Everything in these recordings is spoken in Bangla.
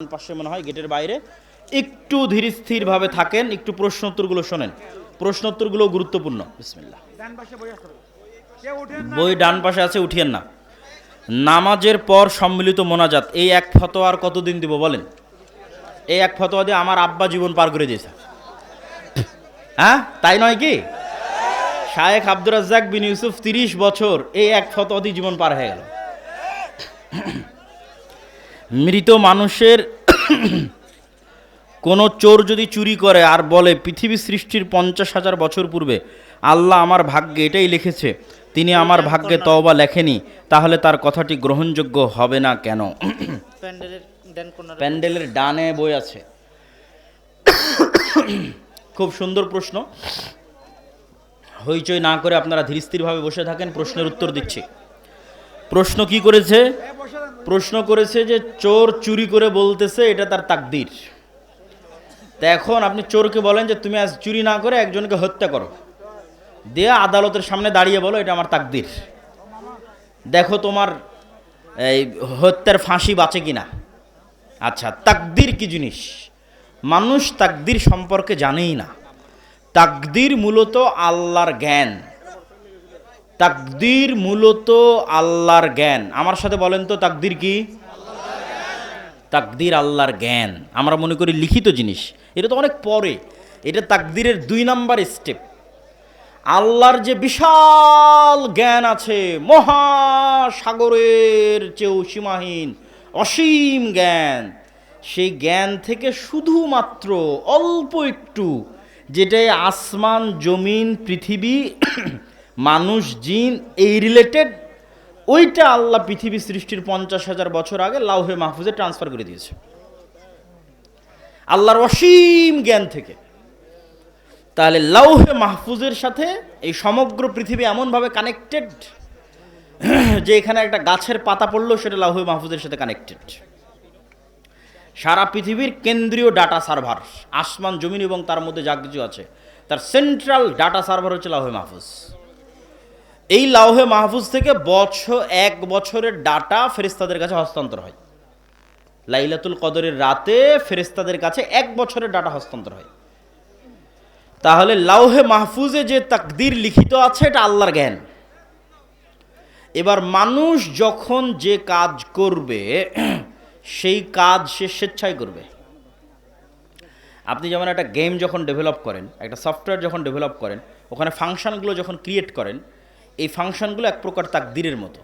পাশে মনে হয় গেটের বাইরে একটু ধীর স্থিরভাবে থাকেন, একটু প্রশ্নোত্তরগুলো শোনেন। প্রশ্নোত্তরগুলো গুরুত্বপূর্ণ। বিসমিল্লাহ। বই ডান পাশে আছে, উঠিয়েন না। নামাজের পর সম্মিলিত মোনাজাত, এই এক ফতোয়ার কতদিন দিব বলেন? এই এক ফতোয়া দিয়ে আমার আব্বা জীবন পার করে দিয়েছে। হ্যাঁ, তাই নয় কি? শায়েখ আব্দুর রাজ্জাক বিন ইউসুফ 30 বছর এই এক ফতোয়া দিয়ে জীবন পার হয়ে গেল। মৃত মানুষের কোনো চোর যদি চুরি করে আর বলে পৃথিবী সৃষ্টির 50,000 বছর পূর্বে আল্লাহ আমার ভাগ্যে এটাই লিখেছে, তিনি আমার ভাগ্যে তওবা লেখেনি, তাহলে তার কথাটি গ্রহণযোগ্য হবে না কেন? প্যান্ডেলের ডানে বই আছে। খুব সুন্দর প্রশ্ন। হইচই না করে আপনারা ধীরস্থিরভাবে বসে থাকেন, প্রশ্নের উত্তর দিচ্ছি। প্রশ্ন কি করেছে? প্রশ্ন করেছে যে চোর চুরি করে বলতেছে এটা তার তাকদীর। তা এখন আপনি চোরকে বলেন যে তুমি আজ চুরি না করে একজনকে হত্যা করো, দিয়ে আদালতের সামনে দাঁড়িয়ে বলো এটা আমার তাকদীর, দেখো তোমার এই হত্যার ফাঁসি বাঁচে কিনা। আচ্ছা, তাকদীর কি জিনিস? মানুষ তাকদীর সম্পর্কে জানেই না। তাকদীর মূলত আল্লাহর জ্ঞান। তাকদীর মূলত আল্লাহর জ্ঞান। আমার সাথে বলেন তো তাকদীর কি? তাকদীর আল্লাহর জ্ঞান। আমরা মনে করি লিখিত জিনিস, এটা তো অনেক পরে। এটা তাকদীরের 2 নাম্বার স্টেপ। আল্লাহর যে বিশাল জ্ঞান আছে, মহাসাগরের চেয়েও সীমাহীন অসীম জ্ঞান, সেই জ্ঞান থেকে শুধুমাত্র অল্প একটু, যেটাই আসমান জমিন পৃথিবী মানুষ জিন এই রিলেটেড, ওইটা আল্লাহ পৃথিবী সৃষ্টির 50,000 বছর আগে লাউহে মাহফুজে ট্রান্সফার করে দিয়েছে আল্লাহর অসীম জ্ঞান থেকে। তাহলে লাউহে মাহফুজের সাথে এই সমগ্র পৃথিবী এমনভাবে কানেক্টেড যে এখানে একটা গাছের পাতা পড়লেও সেটা লাউহে মাহফুজের সাথে কানেক্টেড। সারা পৃথিবীর কেন্দ্রীয় ডাটা সার্ভার, আসমান জমিন এবং তার মধ্যে যা কিছু আছে তার সেন্ট্রাল ডাটা সার্ভার হচ্ছে লাউহে মাহফুজ। এই লাউহে মাহফুজ থেকে এক বছরের ডাটা ফেরেশতাদের কাছে হস্তান্তর হয়। লাইলাতুল কদরের রাতে ফেরেশতাদের কাছে 1 বছরের ডাটা হস্তান্তর হয়। তাহলে লাউহে মাহফুজে যে তাকদীর লিখিত আছে এটা আল্লাহর জ্ঞান। এবার মানুষ যখন যে কাজ করবে সেই কাজ সে স্বেচ্ছায় করবে। আপনি যেমন একটা গেম যখন ডেভেলপ করেন, একটা সফটওয়্যার যখন ডেভেলপ করেন, ওখানে ফাংশনগুলো যখন ক্রিয়েট করেন, এই ফাংশনগুলো এক প্রকার তাকদীরের মতো,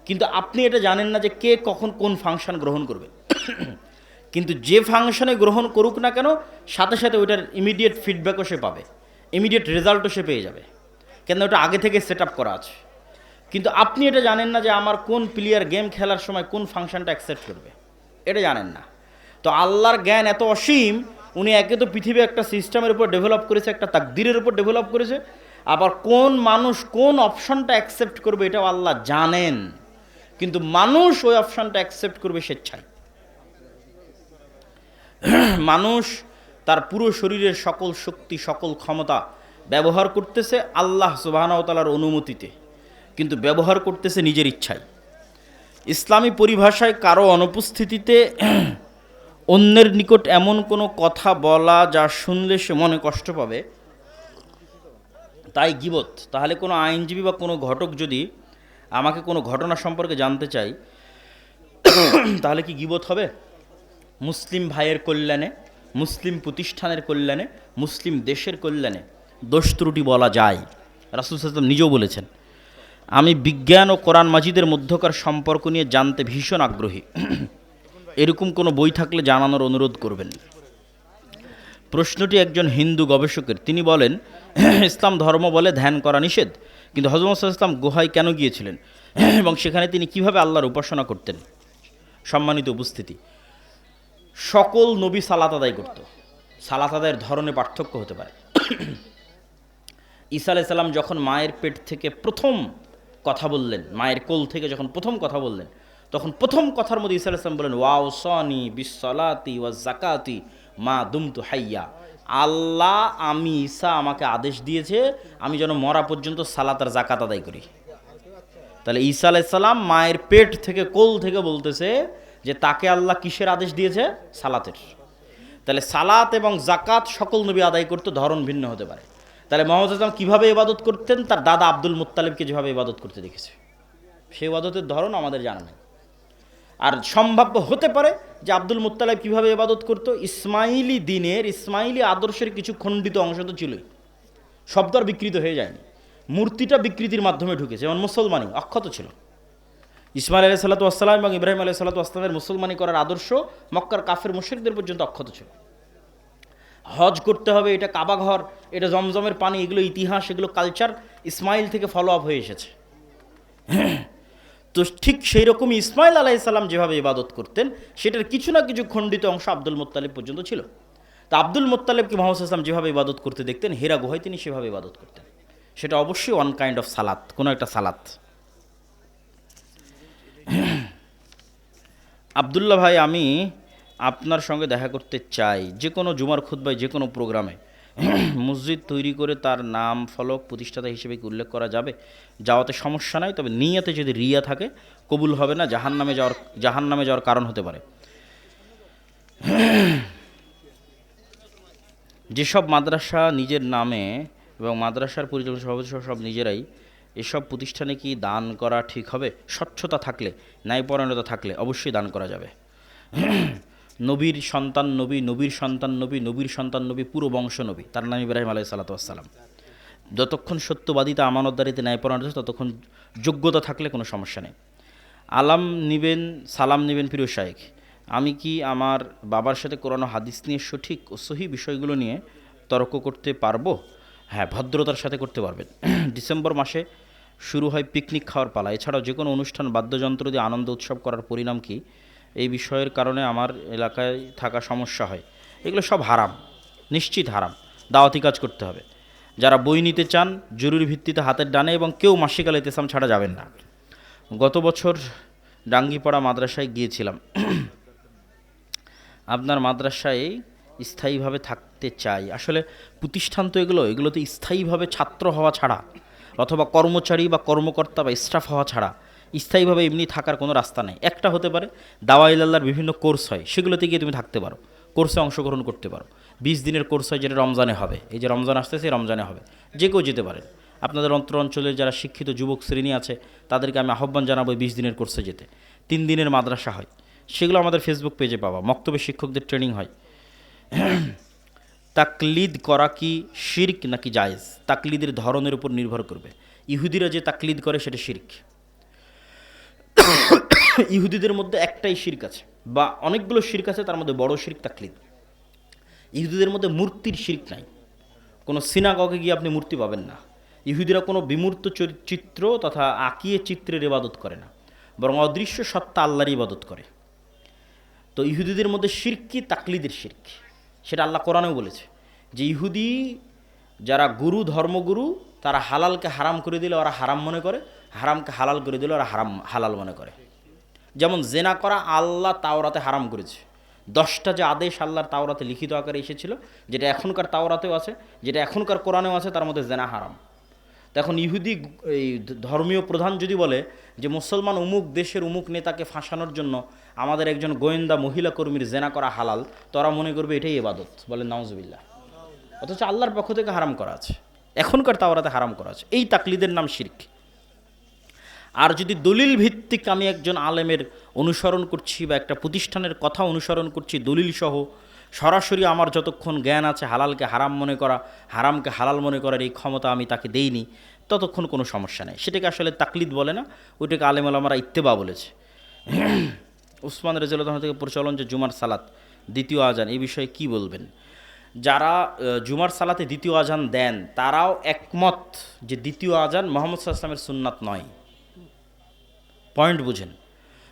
কিন্তু আপনি এটা জানেন না যে কে কখন কোন ফাংশন গ্রহণ করবে। কিন্তু যে ফাংশনে গ্রহণ করুক না কেন, সাথে সাথে ওইটার ইমিডিয়েট ফিডব্যাকও সে পাবে, ইমিডিয়েট রেজাল্টও সে পেয়ে যাবে, কেন ওটা আগে থেকে সেট আপ করা আছে। কিন্তু আপনি এটা জানেন না যে আমার কোন প্লেয়ার গেম খেলার সময় কোন ফাংশনটা অ্যাকসেপ্ট করবে, এটা জানেন না। তো আল্লাহর জ্ঞান এত অসীম, উনি একে তো পৃথিবী একটা সিস্টেমের উপর ডেভেলপ করেছে, একটা তাকদীরের উপর ডেভেলপ করেছে, আবার কোন মানুষ কোন অপশনটা অ্যাকসেপ্ট করবে এটাও আল্লাহ জানেন, কিন্তু মানুষ ওই অপশনটা অ্যাকসেপ্ট করবে স্বেচ্ছায়। মানুষ তার পুরো শরীরের সকল শক্তি সকল ক্ষমতা ব্যবহার করতেছে আল্লাহ সুবহানাহু ওয়া তাআলার অনুমতিতে, কিন্তু ব্যবহার করতেছে নিজের ইচ্ছায়। ইসলামী পরিভাষায় কারো অনুপস্থিতিতে অন্যের নিকট এমন কোনো কথা বলা যা শুনলে সে মনে কষ্ট পাবে, তাই গীবত। তাহলে কোনো আইনজীবী বা কোনো ঘটক যদি আমাকে কোনো ঘটনা সম্পর্কে জানতে চাই, তাহলে কি গীবত হবে? মুসলিম ভাইয়ের কল্যাণে, মুসলিম প্রতিষ্ঠানের কল্যাণে, মুসলিম দেশের কল্যাণে দোষ ত্রুটি বলা যায়। রাসূল সাল্লাল্লাহু আলাইহি ওয়াসাল্লাম নিজেও বলেছেন, আমি বিজ্ঞান ও কোরআন মাজিদের মধ্যকার সম্পর্ক নিয়ে জানতে ভীষণ আগ্রহী, এরকম কোনো বই থাকলে জানানোর অনুরোধ করবেন। প্রশ্নটি একজন হিন্দু গবেষকের। তিনি বলেন, ইসলাম ধর্ম বলে ধ্যান করা নিষেধ, কিন্তু হযরত মুহাম্মদ সাল্লাল্লাহু আলাইহি ওয়াসাল্লাম গুহায় কেন গিয়েছিলেন এবং সেখানে তিনি কিভাবে আল্লাহর উপাসনা করতেন? সম্মানিত উপস্থিতি, সকল নবী সালাত আদায় করত। সালাত আদায়ের ধরনে পার্থক্য হতে পারে। ঈসা আলাইহিস সালাম যখন মায়ের পেট থেকে প্রথম কথা বললেন, মায়ের কোল থেকে যখন প্রথম কথা বললেন, তখন প্রথম কথার মধ্যে ঈসা আলাইহিস সালাম বলেন, ওয়াউসানি বিসসালাতি ওয়াজ যাকাতি মা দুমতু হাইয়া। আল্লাহ আমি ঈসা আমাকে আদেশ দিয়েছে আমি যেন মরা পর্যন্ত সালাত আর যাকাত আদায় করি। তাহলে ঈসা আলাইহিস সালাম মায়ের পেট থেকে কোল থেকে বলতেছে যে তাকে আল্লাহ কিসের আদেশ দিয়েছে? সালাতের। তাহলে সালাত এবং জাকাত সকল নবী আদায় করতে ধরন ভিন্ন হতে পারে। তাহলে মোহাম্মদ সাল্লাম কীভাবে ইবাদত করতেন? তার দাদা আব্দুল মুত্তালিবকে যেভাবে ইবাদত করতে দেখেছে, সেই ইবাদতের ধরন আমাদের জানা নেই। আর সম্ভাব্য হতে পারে যে আব্দুল মুত্তালিব কীভাবে ইবাদত করতো, ইসমাইলি দিনের, ইসমাইলি আদর্শের কিছু খণ্ডিত অংশ তো ছিলই, শব্দ আর বিকৃত হয়ে যায়নি, মূর্তিটা বিকৃতির মাধ্যমে ঢুকেছে। যেমন মুসলমানি অক্ষত ছিল, ইসমাইল আলাইহিস সালাতু ওয়াস সালাম এবং ইব্রাহিম আলাইহিস সালাতু ওয়াস সালামের মুসলমানি করার আদর্শ মক্কার কাফের মুশরিকদের পর্যন্ত অক্ষত ছিল। হজ করতে হবে, এটা কাবা ঘর, এটা জমজমের পানি, এগুলো ইতিহাস, এগুলো কালচার ইসমাইল থেকে ফলো আপ হয়ে এসেছে। তো ঠিক সেই রকমই ইসমাইল আলাইহিস সালাম যেভাবে ইবাদত করতেন সেটার কিছু না কিছু খণ্ডিত অংশ আব্দুল মুত্তালিব পর্যন্ত ছিল। তা আব্দুল মুত্তালিবকে মুহাম্মদ সাল্লাল্লাহু আলাইহি ওয়াসাল্লাম যেভাবে ইবাদত করতে দেখতেন, হেরা গুহায় তিনি সেভাবে ইবাদত করতেন। সেটা অবশ্যই ওয়ান কাইন্ড অফ সালাত, কোনো একটা সালাত। আবদুল্লাহ ভাই, আমি আপনার সঙ্গে দেখা করতে চাই। যে কোনো জুমার খুতবায়, যে কোনো প্রোগ্রামে মসজিদ তৈরি করে তার নাম ফলক প্রতিষ্ঠাতা হিসেবে কি উল্লেখ করা যাবে? যাওয়াতে সমস্যা নাই, তবে নিয়াতে যদি রিয়া থাকে কবুল হবে না, জাহান্নামে যাওয়ার কারণ হতে পারে। যেসব মাদ্রাসা নিজের নামে এবং মাদ্রাসার পরিচালনা সভাপতি সব নিজেরাই, এসব প্রতিষ্ঠানে কি দান করা ঠিক হবে? স্বচ্ছতা থাকলে, ন্যায়পরায়ণতা থাকলে অবশ্যই দান করা যাবে। নবীর সন্তান নবী, নবীর সন্তান নবী, নবীর সন্তান নবী, পুরো বংশ নবী, তার নাম ইব্রাহিম আলাইহিস সালাতু ওয়াস সালাম। যতক্ষণ সত্যবাদিতা, আমানতদারিতে, ন্যায়পরায়ণতা, ততক্ষণ যোগ্যতা থাকলে কোনো সমস্যা নেই। সালাম নেবেন প্রিয় শাইখ। আমি কি আমার বাবার সাথে কোরআন ও হাদিস নিয়ে সঠিক ও সহি বিষয়গুলো নিয়ে তর্ক করতে পারবো? হ্যাঁ, ভদ্রতার সাথে করতে পারবেন। ডিসেম্বর মাসে শুরু হয় পিকনিক খাওয়ার পালা। এছাড়াও যে কোনো অনুষ্ঠান বাদ্যযন্ত্র দিয়ে আনন্দ উৎসব করার পরিণাম কি? এই বিষয়ের কারণে আমার এলাকায় থাকা সমস্যা হয়। এগুলো সব হারাম, নিশ্চিত হারাম। দাওয়াতি কাজ করতে হবে। যারা বই নিতে চান জরুরি ভিত্তিতে হাতের ডানে, এবং কেউ মাসিকাল ইতিসাম ছাড়া যাবেন না। গত বছর ডাঙ্গিপাড়া মাদ্রাসায় গিয়েছিলাম। আপনার মাদ্রাসায় স্থায়ীভাবে থাকতে চাই। আসলে প্রতিষ্ঠান তো এগুলোতে স্থায়ীভাবে ছাত্র হওয়া ছাড়া, অথবা কর্মচারী বা কর্মকর্তা বা স্টাফ হওয়া ছাড়া স্থায়ীভাবে এমনি থাকার কোনো রাস্তা নেই। একটা হতে পারে দাওয়াইল্লাহর বিভিন্ন কোর্স হয়, সেগুলোতে গিয়ে তুমি থাকতে পারো, কোর্সে অংশগ্রহণ করতে পারো। 20 দিনের কোর্স হয়, যেটা রমজানে হবে। এই যে রমজান আসতেছে, রমজানে হবে, যে কেউ যেতে পারেন। আপনাদের অঞ্চলের যারা শিক্ষিত যুবক শ্রেণী আছে তাদেরকে আমি আহ্বান জানাবো 20 দিনের কোর্সে যেতে। 3 দিনের মাদ্রাসা হয়, সেগুলো আমাদের ফেসবুক পেজে পাওয়া। মক্তবের শিক্ষকদের ট্রেনিং হয়। তাকলিদ করা কি শিরক নাকি জায়েজ? তাকলিদের ধরনের উপর নির্ভর করবে। ইহুদিরা যে তাকলিদ করে সেটা শিরক। ইহুদিদের মধ্যে একটাই শিরক আছে, বা অনেকগুলো শিরক আছে, তার মধ্যে বড় শিরক তাকলিদ। ইহুদিদের মধ্যে মূর্তির শিরক নাই। কোনো সিনাগগে গিয়ে আপনি মূর্তি পাবেন না। ইহুদিরা কোনো বিমূর্ত চিত্র তথা আঁকিয়ে চিত্রের ইবাদত করে না, বরং অদৃশ্য সত্তা আল্লাহর ইবাদত করে। তো ইহুদিদের মধ্যে শিরক কি? তাকলিদের শিরক। সেটা আল্লাহ কোরআনেও বলেছে যে ইহুদি যারা গুরু, ধর্মগুরু, তারা হালালকে হারাম করে দিলে ওরা হারাম মনে করে, হারামকে হালাল করে দিলে ওরা হালাল মনে করে। যেমন জেনা করা আল্লাহ তাওরাতে হারাম করেছে। 10টা যে আদেশ আল্লাহর তাওরাতে লিখিত আকারে এসেছিল, যেটা এখনকার তাওরাতেও আছে, যেটা এখনকার কোরআনেও আছে, তার মধ্যে জেনা হারাম। তখন ইহুদি এই ধর্মীয় প্রধান যদি বলে যে মুসলমান উমুক দেশের উমুক নেতাকে ফাঁসানোর জন্য আমাদের একজন গোয়েন্দা মহিলা কর্মীর জেনা করা হালাল, তোরা মনে করবে এটাই ইবাদত, বলে নাউজুবিল্লাহ। অথচ আল্লাহর পক্ষ থেকে হারাম করা আছে, এখনকার তাওরাতে হারাম করা আছে। এই তাকলিদের নাম শিরক। আর যদি দলিল ভিত্তিক আমি একজন আলেমের অনুসরণ করছি বা একটা প্রতিষ্ঠানের কথা অনুসরণ করছি দলিল সহ, সরাসরি আমার যতক্ষণ জ্ঞান আছে হালালকে হারাম মনে করা, হারামকে হালাল মনে করার এই ক্ষমতা আমি তাকে দেইনি, ততক্ষণ কোনো সমস্যা নেই। সেটাকে আসলে তাকলিদ বলে না, ওইটাকে আলেম ওলামারা ইত্তেবা বলেছে। উসমান রাদিয়াল্লাহু আনহু থেকে প্রচলন যে জুমার সালাত দ্বিতীয় আজান, এই বিষয়ে কি বলবেন? যারা জুমার সালাতে দ্বিতীয় আজান দেন তারাও একমত যে দ্বিতীয় আজান মুহাম্মদ সাল্লাল্লাহু আলাইহি ওয়াসাল্লামের সুন্নাত নয়। পয়েন্ট বুঝেন।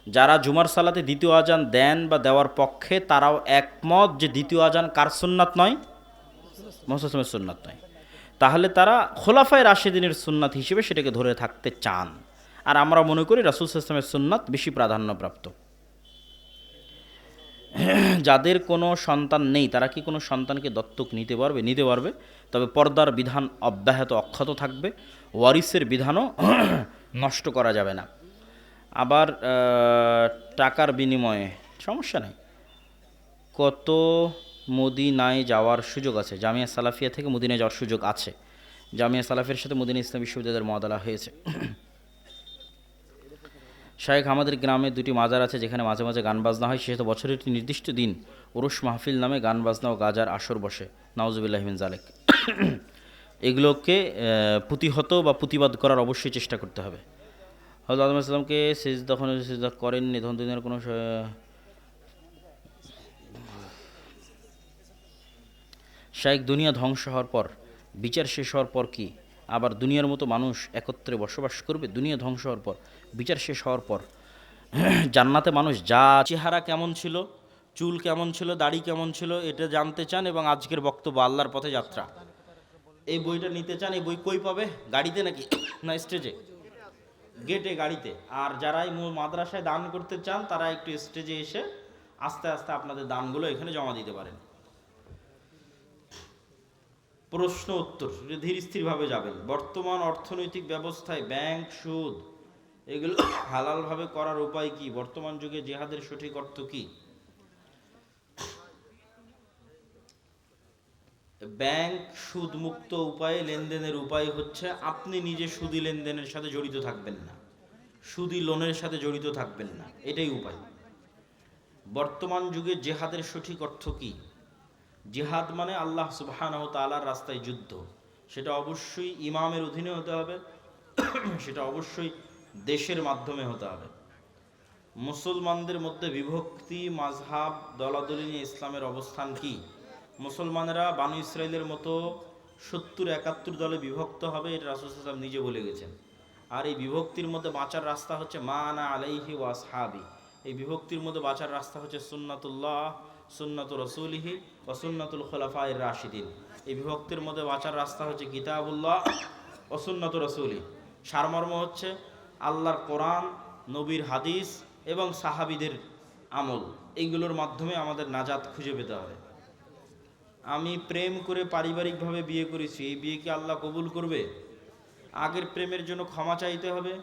যারা জুমার সালাতে দ্বিতীয় আজান দেন বা দেওয়ার পক্ষে, তারাও একমত যে দ্বিতীয় আজান কার সুন্নাত নয়? মুহাম্মদ সাল্লাল্লাহু আলাইহি ওয়াসাল্লামের সুন্নাত নয়। তাহলে তারা খোলাফায়ে রাশিদিনের সুন্নাত হিসেবে সেটাকে ধরে থাকতে চান। আর আমরা মনে করি রাসূল সাল্লাল্লাহু আলাইহি ওয়াসাল্লামের সুন্নাত বেশি প্রাধান্যপ্রাপ্ত। যাদের কোনো সন্তান নেই তারা কি কোনো সন্তানকে দত্তক নিতে পারবে? নিতে পারবে, তবে পর্দার বিধান অব্যাহত অক্ষত থাকবে, ওয়ারিসের বিধানও নষ্ট করা যাবে না। আবার টাকার বিনিময়ে সমস্যা নেই। কত মদিনায় যাওয়ার সুযোগ আছে? জামিয়া সালাফিয়া থেকে মদিনায় যাওয়ার সুযোগ আছে। জামিয়া সালাফিয়ার সাথে মদিনা ইসলাম বিশ্ববিদ্যালয়ের মহাদালা হয়েছে। শায়েখ আমাদের গ্রামে দুটি মাজার আছে যেখানে মাঝে মাঝে গান বাজনা হয়, সেহেতু বছরের একটি নির্দিষ্ট দিন উরুস মাহফিল নামে গান বাজনা ও গাজার আসর বসে। নাউজুবিল্লাহ মিন জালেক। এগুলোকে প্রতিহত বা প্রতিবাদ করার অবশ্যই চেষ্টা করতে হবে। হযরত আদম আলাইহিস সালামকে সিজদা করেননি তখন দুনিয়ার কোনো শায়েখ দুনিয়া ধ্বংস হওয়ার পর বিচার শেষ হওয়ার পর কি আবার দুনিয়ার মতো মানুষ একত্রে বসবাস করবে? দুনিয়া ধ্বংস হওয়ার পর, বিচার শেষ হওয়ার পর জান্নাতে মানুষ যা চেহারা কেমন ছিল, চুল কেমন ছিল, দাড়ি কেমন ছিল, এটা জানতে চান এবং আজকের বক্তব্য আল্লাহর পথে যাত্রা, এই বইটা নিতে চান, এই বই কই পাবে? গাড়িতে নাকি না স্টেজে? গেটে, গাড়িতে। আর যারা এই মাদ্রাসায় দান করতে চান তারা একটু স্টেজে এসে আস্তে আস্তে আপনাদের দানগুলো এখানে জমা দিতে পারেন। প্রশ্ন উত্তর ধীর স্থিরভাবে যাবেন। বর্তমান অর্থনৈতিক ব্যবস্থায় ব্যাংক, সুদ এগুলো হালালভাবে করার উপায় কি? বর্তমান যুগে জিহাদের সঠিক অর্থ কি? ব্যাংক সুদ মুক্ত উপায়ে লেনদেনের উপায় হচ্ছে আপনি নিজে সুদি লেনদেনের সাথে জড়িত থাকবেন না, সুদি লোনের সাথে জড়িত থাকবেন না, এটাই উপায়। বর্তমান যুগে জিহাদের সঠিক অর্থ কি? জিহাদ মানে আল্লাহ সুবহানাহু ওয়া তাআলার রাস্তায় যুদ্ধ। সেটা অবশ্যই ইমামের অধীনে হতে হবে, সেটা অবশ্যই দেশের মাধ্যমে হতে হবে। মুসলমানদের মধ্যে বিভক্তি, মাযহাব, দলাদলি নিয়ে ইসলামের অবস্থান কি? মুসলমানেরা বানু ইসরাইলের মতো ৭০-৭১ দলে বিভক্ত হবে, এটা রাসূল সাল্লাল্লাহু আলাইহি ওয়াসাল্লাম নিজে বলে গেছেন। আর এই বিভক্তির মধ্যে বাঁচার রাস্তা হচ্ছে মা আনা আলাইহি ওয়া আসহাবি। এই বিভক্তির মধ্যে বাঁচার রাস্তা হচ্ছে সুন্নাতুল্লাহ, সুন্নাতু রাসূলিহি ওয়া সুন্নাতুল খুলাফায়ে রাশিদিন। এই বিভক্তির মধ্যে বাঁচার রাস্তা হচ্ছে কিতাবুল্লাহ ও সুন্নাতু রাসূলি। সারমর্ম হচ্ছে আল্লাহর কোরআন, নবীর হাদিস এবং সাহাবীদের আমল, এইগুলোর মাধ্যমে আমাদের নাজাত খুঁজে পেতে হবে। আমি প্রেম করে পারিবারিকভাবে বিয়ে করেছি, এই বিয়ে কি আল্লাহ কবুল করবে? আগের প্রেমের জন্য ক্ষমা চাইতে হবে।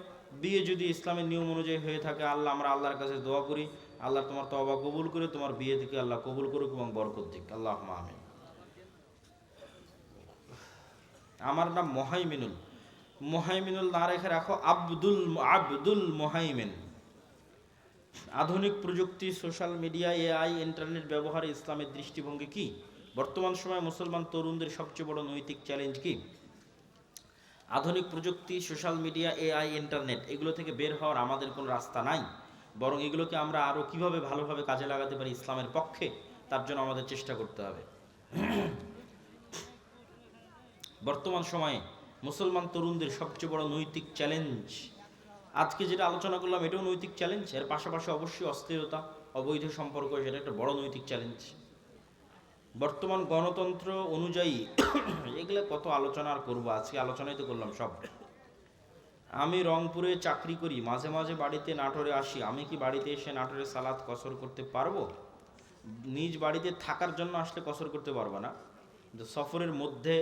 বিয়ে যদি ইসলামের নিয়ম অনুযায়ী হয়ে থাকে, আমরা আল্লাহর কাছে দোয়া করি, আল্লাহ তোমার তওবা কবুল করে তোমার বিয়ে থেকে আল্লাহ কবুল করুক এবং বরকত দিক, আল্লাহুম্মা আমিন। আমার নাম মোহাইমিনুল। মোহাইমিনুল না রেখে রাখো আব্দুল মোহাইমিন। আধুনিক প্রযুক্তি, সোশ্যাল মিডিয়া, এআই, ইন্টারনেট ব্যবহারে ইসলামের দৃষ্টিভঙ্গি কি? বর্তমান সময়ে মুসলমান তরুণদের সবচেয়ে বড় নৈতিক চ্যালেঞ্জ কি? আধুনিক প্রযুক্তি, সোশ্যাল মিডিয়া, এআই, ইন্টারনেট এগুলো থেকে বের হওয়ার আমাদের কোনো রাস্তা নাই, বরং এগুলোকে আমরা আরও কীভাবে ভালোভাবে কাজে লাগাতে পারি ইসলামের পক্ষে, তার জন্য আমাদের চেষ্টা করতে হবে। বর্তমান সময়ে মুসলমান তরুণদের সবচেয়ে বড় নৈতিক চ্যালেঞ্জ, আজকে যেটা আলোচনা করলাম এটাও নৈতিক চ্যালেঞ্জ, এর পাশাপাশি অবশ্যই অস্থিরতা, অবৈধ সম্পর্ক, সেটা একটা বড় নৈতিক চ্যালেঞ্জ। বর্তমান গণতন্ত্র অনুযায়ী এগুলো কত আলোচনা আর করবো, আজকে আলোচনাই তো করলাম সব। আমি রংপুরে চাকরি করি, মাঝে মাঝে বাড়িতে নাটোরে আসি, আমি কি বাড়িতে এসে নাটোরে সালাত কসর করতে পারবো? নিজ বাড়িতে থাকার জন্য আসলে কসর করতে পারবো না, কিন্তু সফরের মধ্যে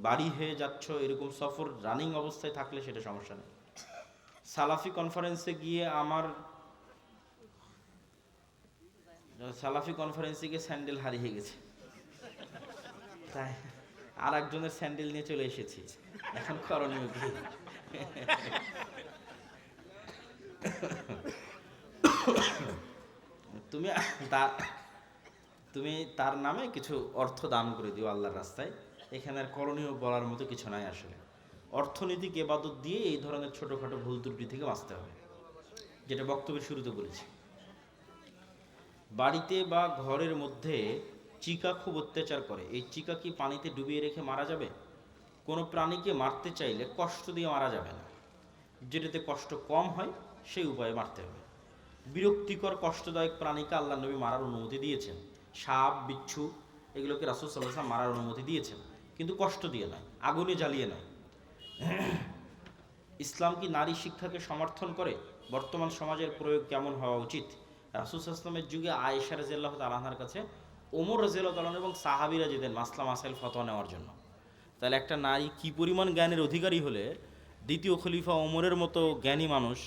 বাড়ি হয়ে যাচ্ছ, এরকম সফর রানিং অবস্থায় থাকলে সেটা সমস্যা নেই। সালাফি কনফারেন্সে গিয়ে স্যান্ডেল হারিয়ে গেছে, তাই আর একজনের স্যান্ডেল নিয়ে চলে এসেছি, এখন করণীয় কি? তুমি তার নামে কিছু অর্থ দান করে দিও আল্লাহর রাস্তায়, এখানে আর করণীয় বলার মতো কিছু নাই। আসলে অর্থনৈতিক ইবাদত দিয়ে এই ধরনের ছোটোখাটো ভুল ত্রুটি থেকে বাঁচতে হবে, যেটা বক্তব্যের শুরুতে বলেছি। বাড়িতে বা ঘরের মধ্যে চিকা খুব অত্যাচার করে, এই চিকা কি পানিতে ডুবিয়ে রেখে মারা যাবে? কোনো প্রাণীকে মারতে চাইলে কষ্ট দিয়ে মারা যাবে না, যেটাতে কষ্ট কম হয় সেই উপায়ে মারতে হবে। বিরক্তিকর কষ্টদায়ক প্রাণীকে আল্লাহ নবী মারার অনুমতি দিয়েছেন, সাপ, বিচ্ছু এগুলোকে রাসূল সাল্লাল্লাহু আলাইহি ওয়াসাল্লাম মারার অনুমতি দিয়েছেন, কিন্তু কষ্ট দিয়ে নয়, আগুনে জ্বালিয়ে নয়। ইসলাম কি নারী শিক্ষাকে সমর্থন করে? বর্তমান সমাজের প্রয়োগ কেমন হওয়া উচিত? রাসূল সাল্লাল্লাহু আলাইহি ওয়াসাল্লামের যুগে আয়েশা রাদিয়াল্লাহু তাআলা আনহার কাছে ওমর রাদিয়াল্লাহু তাআলা এবং সাহাবীরা যেতেন মাসলা মাসাইল ফতোয়া নেওয়ার জন্য। তাহলে একটা নারী কি পরিমাণ জ্ঞানের অধিকারী হলে দ্বিতীয় খলিফা ওমরের মতো জ্ঞানী মানুষ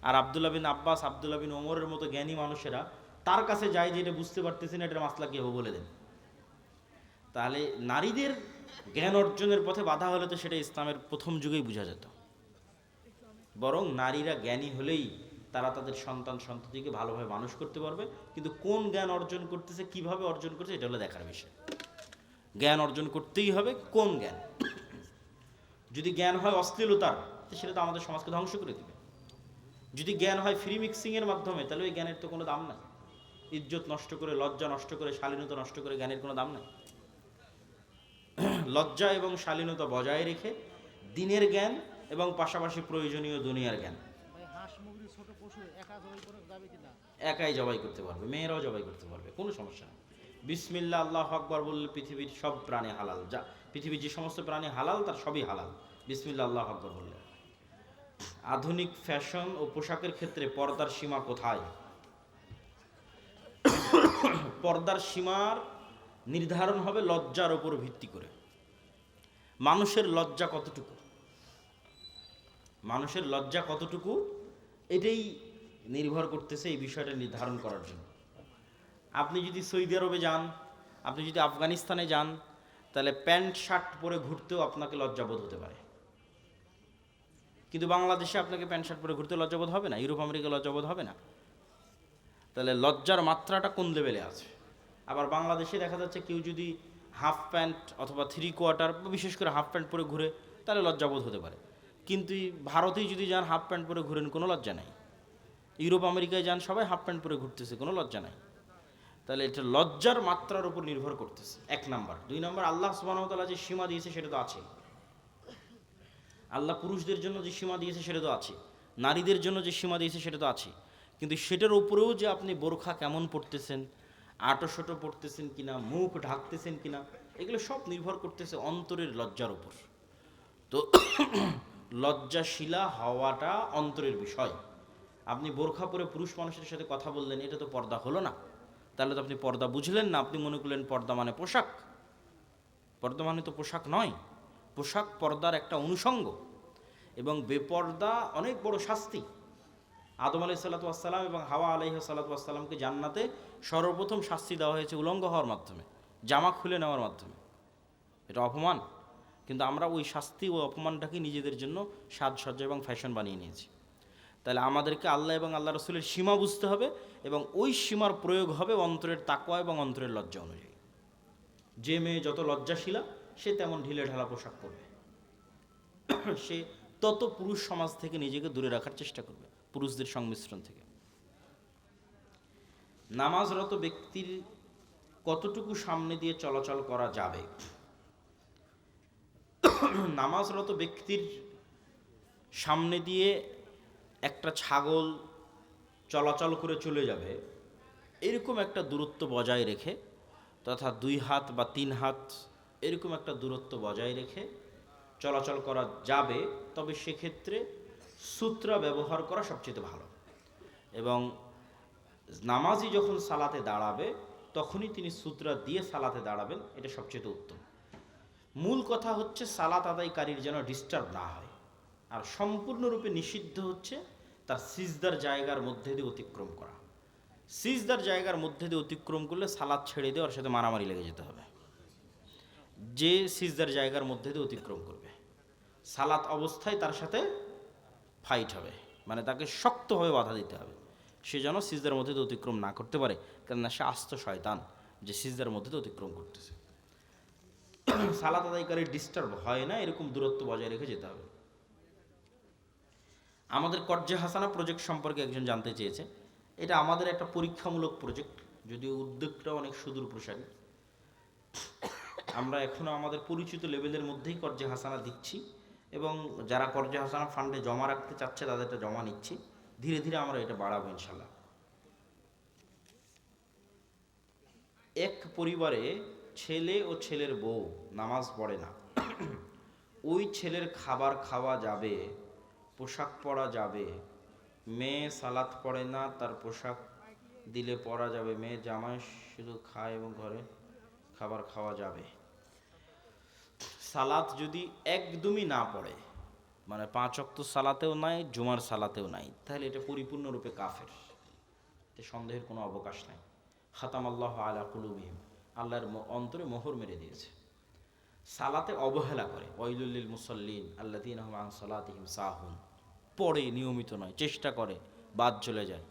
আর আব্দুল্লাহ বিন আব্বাস, আব্দুল্লাহ বিন ওমরের মতো জ্ঞানী মানুষেরা তার কাছে যায় যে এটা বুঝতে পারতেছি না, এটার মাসলা কী হবে বলে দেন। তাহলে নারীদের জ্ঞান অর্জনের পথে বাধা হলে তো সেটা ইসলামের প্রথম যুগেই বোঝা যেত। বরং নারীরা জ্ঞানী হলেই তারা তাদের সন্তান সন্ততিকে ভালোভাবে মানুষ করতে পারবে। কিন্তু কোন জ্ঞান অর্জন করতেছে, কিভাবে অর্জন করছে, এটা হলো দেখার বিষয়। জ্ঞান অর্জন করতেই হবে, কোন জ্ঞান? যদি জ্ঞান হয় অশ্লীলতার, সেটা তো আমাদের সমাজকে ধ্বংস করে দেবে। যদি জ্ঞান হয় ফ্রি মিক্সিংয়ের মাধ্যমে, তাহলে ওই জ্ঞানের তো কোনো দাম নাই। ইজ্জত নষ্ট করে, লজ্জা নষ্ট করে, শালীনতা নষ্ট করে জ্ঞানের কোনো দাম নাই। লজ্জা এবং শালীনতা বজায় রেখে দিনের জ্ঞান এবং পাশাপাশি প্রয়োজনীয় দুনিয়ার জ্ঞান। একাই জবাই করতে পারবে, মেয়েরাও জবাই করতে পারবে, কোনো সমস্যা নেই। বিসমিল্লাহ আল্লাহু আকবার বললে পৃথিবীর সব প্রাণী হালাল। যা পৃথিবীর যে সমস্ত প্রাণী হালাল, তার সবই হালাল বিসমিল্লাহ আল্লাহু আকবার বললে। আধুনিক ফ্যাশন ও পোশাকের ক্ষেত্রে পর্দার সীমা কোথায়? পর্দার সীমার নির্ধারণ হবে লজ্জার উপর ভিত্তি করে। মানুষের লজ্জা কতটুকু, মানুষের লজ্জা কতটুকু, এটাই নির্ভর করতেছে এই বিষয়টা নির্ধারণ করার জন্য। আপনি যদি সৌদি আরবে যান, আপনি যদি আফগানিস্তানে যান, তাহলে প্যান্ট শার্ট পরে ঘুরতেও আপনাকে লজ্জাবোধ হতে পারে। কিন্তু বাংলাদেশে আপনাকে প্যান্ট শার্ট পরে ঘুরতে লজ্জাবোধ হবে না, ইউরোপ আমেরিকা লজ্জাবোধ হবে না। তাহলে লজ্জার মাত্রাটা কোন লেভেলে আছে? আবার বাংলাদেশে দেখা যাচ্ছে কেউ যদি হাফ প্যান্ট অথবা 3/4, বিশেষ করে হাফ প্যান্ট পরে ঘুরে, তাহলে লজ্জাবোধ হতে পারে। কিন্তু ভারতেই যদি যান হাফ প্যান্ট পরে ঘুরেন, কোনো লজ্জা নাই। ইউরোপ আমেরিকায় যান, সবাই হাফ প্যান্ট পরে ঘুরতেছে, কোনো লজ্জা নাই। তাহলে এটা লজ্জার মাত্রার উপর নির্ভর করতেছে, 1 নাম্বার। 2 নাম্বার, আল্লাহ সুবহানাহু ওয়া তাআলা যে সীমা দিয়েছে সেটা তো আছে। আল্লাহ পুরুষদের জন্য যে সীমা দিয়েছে সেটা তো আছে, নারীদের জন্য যে সীমা দিয়েছে সেটা তো আছে। কিন্তু সেটার উপরেও যে আপনি বোরখা কেমন পড়তেছেন, আটোশোটো পড়তেছেন কিনা, মুখ ঢাকতেছেন কিনা, এগুলো সব নির্ভর করতেছে অন্তরের লজ্জার উপর। তো লজ্জাশীলা হওয়াটা অন্তরের বিষয়। আপনি বোরখা পরে পুরুষ মানুষের সাথে কথা বললেন, এটা তো পর্দা হলো না। তাহলে তো আপনি পর্দা বুঝলেন না, আপনি মনে করলেন পর্দা মানে পোশাক। পর্দা মানে তো পোশাক নয়। পোশাক পর্দার একটা অনুষঙ্গ, এবং বেপর্দা অনেক বড় শাস্তি। আদম আলাইহিসসালাতু ওয়াসসালাম এবং হাওয়া আলাইহিসসালাতু ওয়াসসালামকে জান্নাতে সর্বপ্রথম শাস্তি দেওয়া হয়েছে উলঙ্গ হওয়ার মাধ্যমে, জামা খুলে নেওয়ার মাধ্যমে। এটা অপমান। কিন্তু আমরা ওই শাস্তি ও অপমানটাকে নিজেদের জন্য সাজসজ্জা এবং ফ্যাশন বানিয়ে নিয়েছি। তাহলে আমাদেরকে আল্লাহ এবং আল্লাহ রসুলের সীমা বুঝতে হবে, এবং ওই সীমার প্রয়োগ হবে অন্তরের তাকওয়া এবং অন্তরের লজ্জা অনুযায়ী। যে মেয়ে যত লজ্জাশীলা, সে তেমন ঢিলে ঢালা পোশাক পরবে। সে তত পুরুষ সমাজ থেকে নিজেকে দূরে রাখার চেষ্টা করবে, পুরুষদের সংমিশ্রণ থেকে। নামাজরত ব্যক্তির কতটুকু সামনে দিয়ে চলাচল করা যাবে? নামাজরত ব্যক্তির সামনে দিয়ে একটা ছাগল চলাচল করে চলে যাবে, এরকম একটা দূরত্ব বজায় রেখে, তথা 2 হাত বা 3 হাত এরকম একটা দূরত্ব বজায় রেখে চলাচল করা যাবে। তবে সেক্ষেত্রে সূত্রা ব্যবহার করা সবচেয়ে ভালো। এবং নামাজি যখন সালাতে দাঁড়াবে, তখনই তিনি সূত্রা দিয়ে সালাতে দাঁড়াবেন, এটা সবচেয়ে উত্তম। মূল কথা হচ্ছে সালাত আদায়কারীর যেন ডিস্টার্ব না হয়। আর সম্পূর্ণরূপে নিষিদ্ধ হচ্ছে তার সিজদার জায়গার মধ্যে দিয়ে অতিক্রম করা। সিজদার জায়গার মধ্যে দিয়ে অতিক্রম করলে সালাত ছেড়ে দিয়ে ওর সাথে মারামারি লেগে যেতে হবে। যে সিজদার জায়গার মধ্যে দিয়ে অতিক্রম করবে, সালাত অবস্থায় তার সাথে ফাইট হবে, মানে তাকে শক্তভাবে বাধা দিতে হবে। সে যেন সিজদার মধ্যে দিয়ে অতিক্রম না করতে পারে, কেননা সে আস্ত শয়তান যে সিজদার মধ্যে দিয়ে অতিক্রম করতেছে। সালাত আদায়কারীর ডিস্টার্ব হয় না, এরকম দূরত্ব বজায় রেখে যেতে হবে। আমাদের কর্জে হাসানা প্রজেক্ট সম্পর্কে একজন জানতে চেয়েছে। এটা আমাদের একটা পরীক্ষামূলক প্রজেক্ট, যদিও উদ্যোগটা অনেক সুদূর প্রসারী। আমরা এখনও আমাদের পরিচিত লেভেলের মধ্যেই কর্জে হাসানা দিচ্ছি, এবং যারা কর্জে হাসানা ফান্ডে জমা রাখতে চাচ্ছে তাদেরটা জমা নিচ্ছি। ধীরে ধীরে আমরা এটা বাড়াবো ইনশাল্লাহ। এক পরিবারে ছেলে ও ছেলের বউ নামাজ পড়ে না, ওই ছেলের খাবার খাওয়া যাবে, পোশাক পরা যাবে। মেয়ে সালাত পড়ে না, তার পোশাক দিলে পরা যাবে। মেয়ে জামাই শুধু খায় এবং ঘরে খাবার খাওয়া যাবে। সালাত যদি একদমই না পড়ে, মানে 5 ওয়াক্ত সালাতেও নাই, জুমার সালাতেও নাই, তাহলে এটা পরিপূর্ণরূপে কাফের, এতে সন্দেহের কোনো অবকাশ নাই। খাতাম আল্লাহ আলা কুলুবিহিম, আল্লাহর অন্তরে মোহর মেরে দিয়েছে। সালাতে অবহেলা করে, ওয়াইলুল মুসল্লিন আল্লাযীনা হুম আন সালাতিহিম সাহুন, পড়ে নিয়মিত নয়, চেষ্টা করে, বাদ চলে যায়,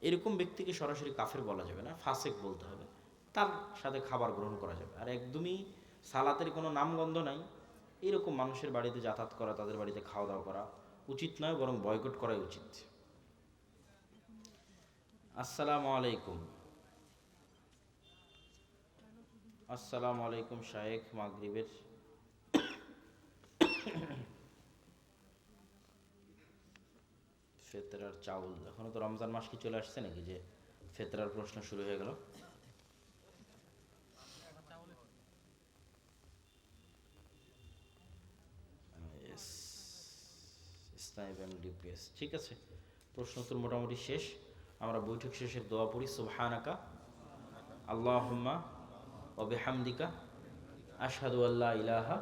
এরকম ব্যক্তিকে সরাসরি কাফের বলা যাবে না, ফাসেক বলতে হবে, তার সাথে খাবার গ্রহণ করা যাবে। আর একদমই সালাতের কোনো নামগন্ধ নাই এরকম মানুষের বাড়িতে যাতায়াত করা, তাদের বাড়িতে খাওয়া দাওয়া করা উচিত নয়, বরং বয়কট করাই উচিত। আসসালামু আলাইকুম। আসসালামু আলাইকুম শায়েখ, মাগরিবের ফেতরার চাউল, এখনো তো রমজান মাস কি চলে আসছে নাকি যে ফেতরার প্রশ্ন শুরু হয়ে গেল? ইসলামী ব্যাংক ডিপিএস, ঠিক আছে, প্রশ্ন উত্তর মোটামুটি শেষ। আমরা বৈঠক শেষের দোয়া পড়ি, সুবহানাকা আল্লাহুম্মা ওয়া বিহামদিকা আশহাদু আল্লা ইলাহা